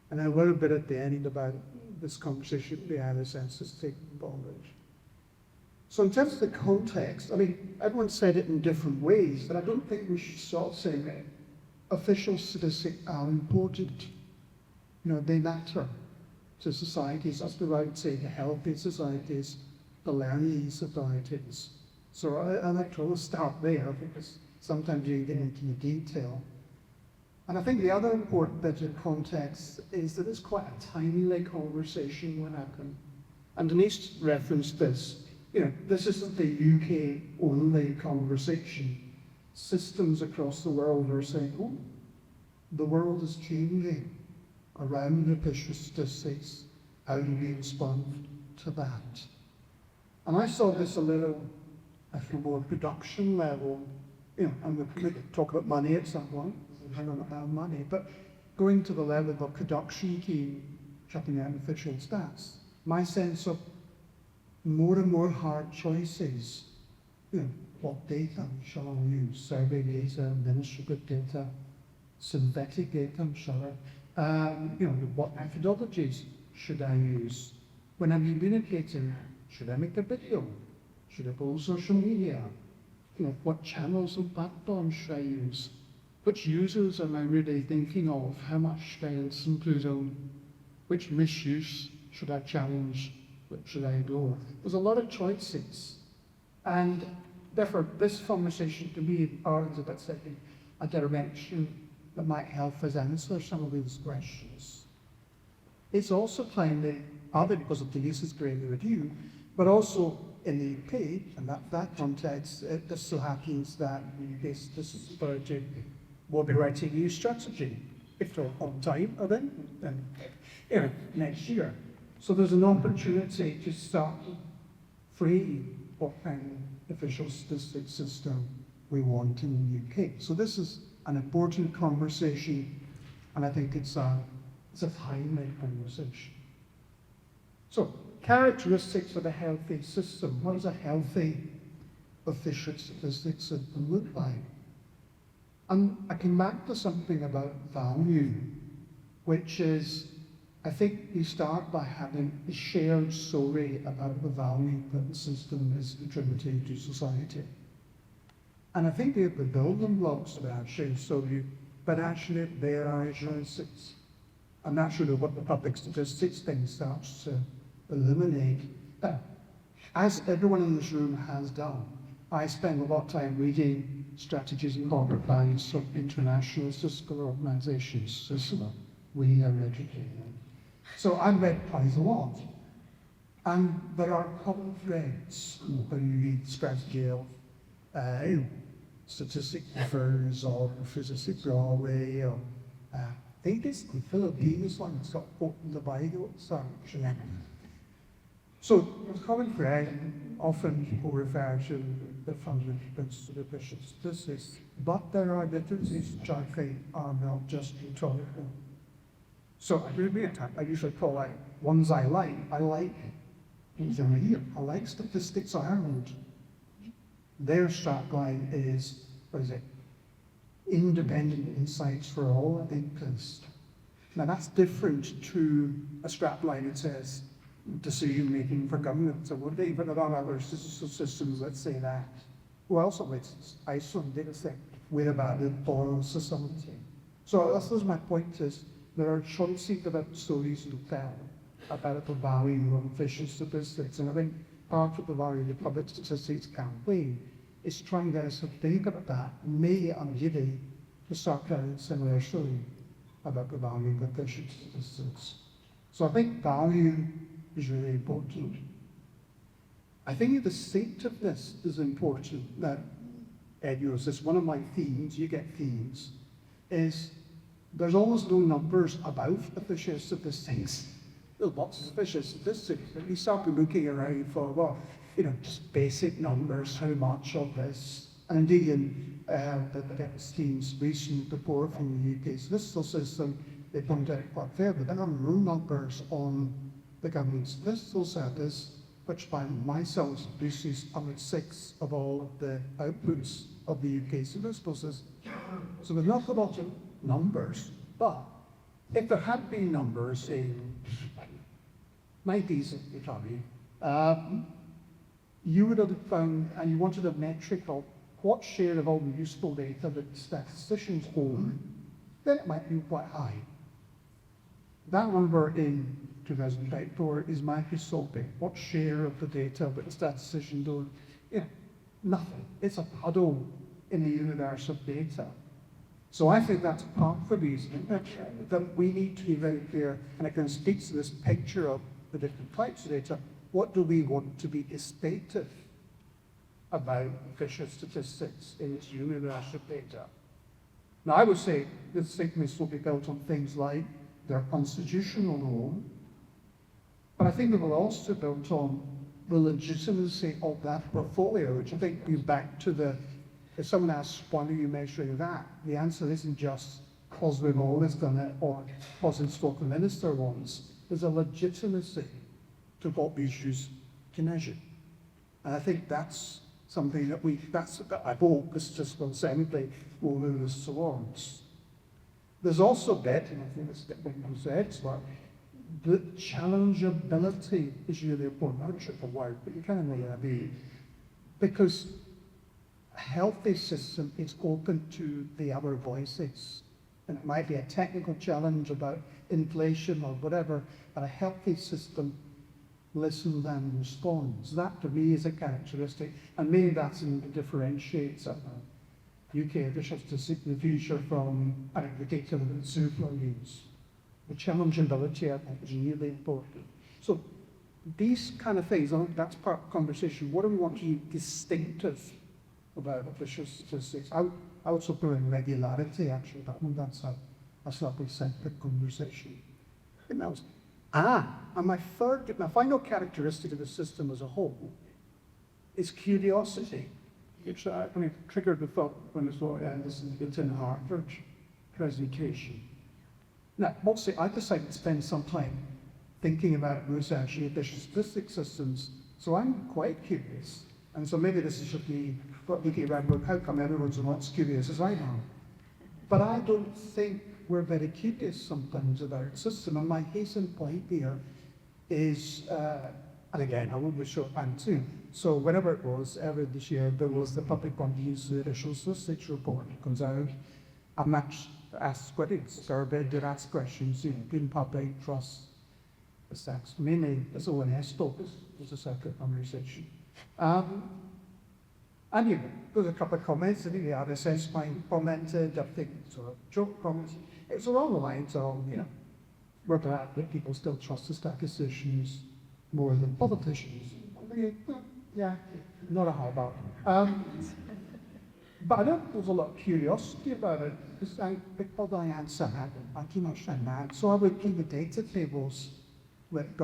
and a little bit at the end about this conversation behind the census taking forward. So in terms of the context, I mean, everyone said it in different ways, but I don't think we should stop saying that official statistics are important. They matter to societies. That's what I would say to healthy societies, the learning societies. So I like to start there because sometimes you get into the detail. And I think the other important bit of context is that it's quite a timely conversation we're having. And Denise referenced this. This isn't the UK only conversation. Systems across the world are saying, oh, the world is changing around official statistics. How do we respond to that? And I saw this a little at a more production level. I'm going to talk about money at some point. I don't have money, but going to the level of a production team, checking out official stats, my sense of more and more hard choices. What data shall I use? Survey data, administrative data, synthetic data, what methodologies should I use? When I'm communicating, should I make a video? Should I go on social media? What channels and platforms should I use? Which users am I really thinking of? How much should I listen to them? Which misuse should I challenge? Which should I ignore? There's a lot of choices. And therefore, this conversation to me is about setting a direction that might help us answer some of these questions. It's also timely, either because of Denise's great review, but also in the UK, and that context, it just so happens that the UK Statistics Authority will be writing a new strategy, if they're on time, or then next year. So there's an opportunity to start free what kind of official statistics system we want in the UK. So this is an important conversation, and I think it's a timely conversation. So, characteristics of a healthy system. What does a healthy official statistics system look like? And I came back to something about value, which is, I think we start by having a shared story about the value that the system is contributing to society. And I think they have the building blocks of our shared story, but actually there are heuristics. And that's really what the public statistics thing starts to eliminate. As everyone in this room has done, I spend a lot of time reading strategies and corporate plans from international statistical organizations. We are educated. So I've read quite a lot. And there are common threads when you read strategy of statistic firms or statistics Broadway or I think this the Philippines one that's got quote in the Bible. So the common thread, often people refer to the fundamental principles of official statistics, but there are differences which I think are not just rhetorical. So I usually call out ones I like. I like Statistics Ireland. Their strapline is, independent insights for all interest. Now that's different to a strapline that says decision making for government. So would they, but there are other systems that say that. Well, also it's Iceland did say, we're about the oral society. So this is my point is, there are choices about stories to tell about the value of official statistics. And I think part of the value the public statistics campaign is trying to get us to think about that, maybe ungiving to start telling similar story about the value of official statistics. So I think value is really important. I think the distinctiveness is important. That Ed knows this, one of my themes, you get themes, is there's almost no numbers about official statistics. There's lots of official statistics, but you start looking around for, well, just basic numbers, how much of this. And indeed, in the Battisti's recent report from the UK statistical system, they point out quite fair, but there are no numbers on the government statistical service, which by myself produces 1/6 of all of the outputs of the UK statistical system. So there's not a lot of numbers, but if there had been numbers in 90s, you would have found, and you wanted a metric of what share of all the useful data that statisticians own, then it might be quite high. That number in 2024 is microscopic. What share of the data that the statisticians own? Nothing. It's a puddle in the universe of data. So I think that's part of the reason that we need to be very clear, and it can speak to this picture of the different types of data. What do we want to be distinctive about official statistics in its universe of data? Now, I would say this distinctness will be built on things like their constitutional role, but I think it will also be built on the legitimacy of that portfolio, which I think goes back to the, if someone asks, why are you measuring that? The answer isn't just because we've always done it or because it's what the minister wants. There's a legitimacy to what we choose to measure. And I think that's something that I hope this just consently will move us towards. There's also bit, and I think it's been said, but the challengeability is really important. I'm not sure the word, but you kind of know what I mean. Because a healthy system is open to the other voices. And it might be a technical challenge about inflation or whatever, but a healthy system listens and responds. That to me is a characteristic, and maybe that's what differentiates UK officials to seek the future from an executive and super use. The challengeability, I think, is really important. So these kind of things, I think that's part of the conversation. What do we want to keep distinctive about official statistics? I would support regularity, actually. That's how we set the conversation. And my final characteristic of the system as a whole is curiosity. Which triggered the thought when I saw it's in Harvard presentation. Now, mostly I decided to spend some time thinking about researching official statistics systems, so I'm quite curious. And so maybe this should be looking around, how come everyone's not as curious as I am? But I don't think we're very curious sometimes about the system, and my hastened point here is, and again, I will be shorthand too. So whenever it was, ever this year, there was the public convenience official statistics report that comes out. A match asks questions, survey that asks questions, in public trust, the sex. Mainly, as ONS focus was a separate conversation. Anyway, there's a couple of comments. I think the RSS mind commented, I think sort of joke comments. It's along the lines of, we're glad that people still trust the statisticians more than politicians. Yeah, not a hard about. But I think there's a lot of curiosity about it. Because I answer that, I came up with that. So I would keep the data tables that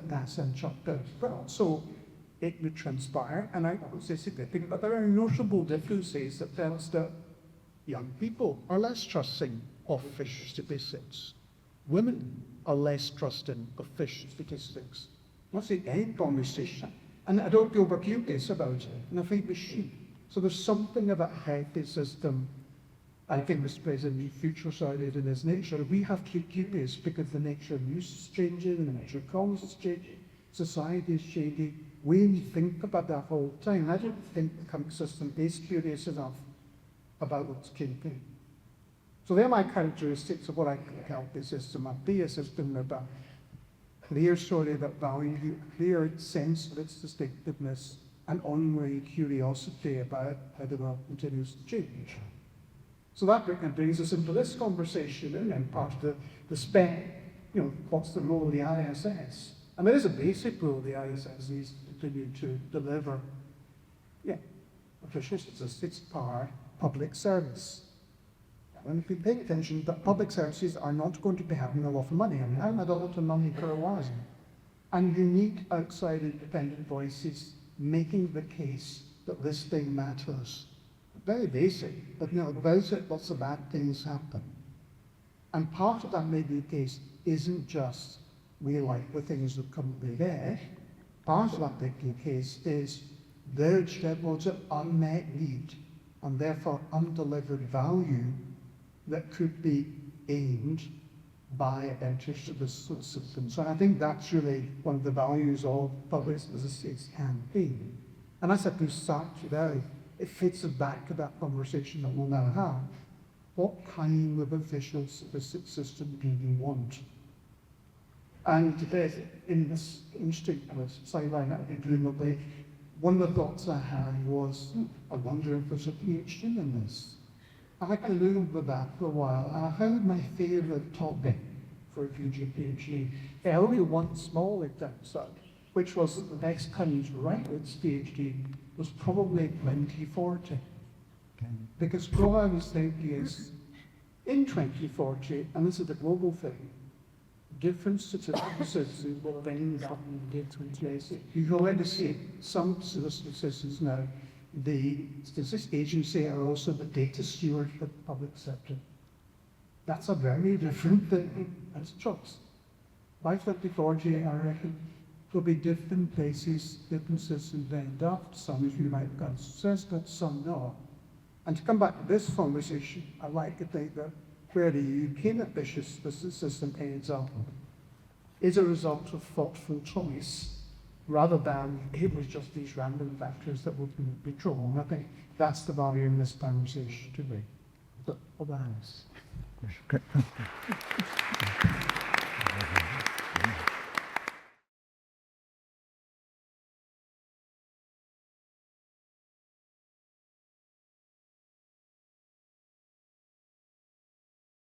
that's and chucked out. Well, so it would transpire, and I would say significant, but there are notable differences that tell us that young people are less trusting of official statistics. Women are less trusting of official statistics. Not saying any conversation. And I don't feel curious about it, and I think we should. So there's something about a healthy system. I think this plays a new future side in its nature. We have to keep curious because the nature of use is changing, the nature of commerce is changing, society is changing. We think about that all the time. I don't think the current system is curious enough about what's changing. So they're my characteristics of what I can help the system. I'd be a system about clear story about value, clear sense of its distinctiveness, and ongoing curiosity about how the world continues to change. So that brings us into this conversation, and part of the spec, what's the role of the ISS? And there is a basic role of the ISS is to continue to deliver, official statistics are public service. And if we pay attention, that public services are not going to be having a lot of money. I mean, I had a lot of money for a while. And you need outside independent voices making the case that this thing matters. Very basic, but without it, lots of bad things happen. And part of that maybe the case isn't just we like the things that come there. Part of that making case is there's levels of unmet need and therefore undelivered value that could be aimed by entries to the system. So I think that's really one of the values of public statistics campaign. And as I do start today, it fits us back to that conversation that we'll now have. What kind of official statistics system do you want? And today, in this interesting sideline that I presumably, one of the thoughts I had was, I wonder if there's a PhD in this. I had to live with that for a while, and I found my favourite topic for a future PhD. I only one small example, which was that the next time to write its PhD was probably 2040. Okay. Because what I was thinking is, in 2040, and this is a global thing, different statistics will then up in 2080. You can already see some statistics now. The Statistics Agency are also the data steward for the public sector. That's a very different thing as choice. By 2040, I reckon there'll be different places, different systems end up. Some of you might have got success, but some not. And to come back to this conversation, I like to think that where the UK ambitious system ends up is a result of thoughtful choice rather than it was just these random factors that would be drawn. I think that's the value in this conversation to me. But other hands.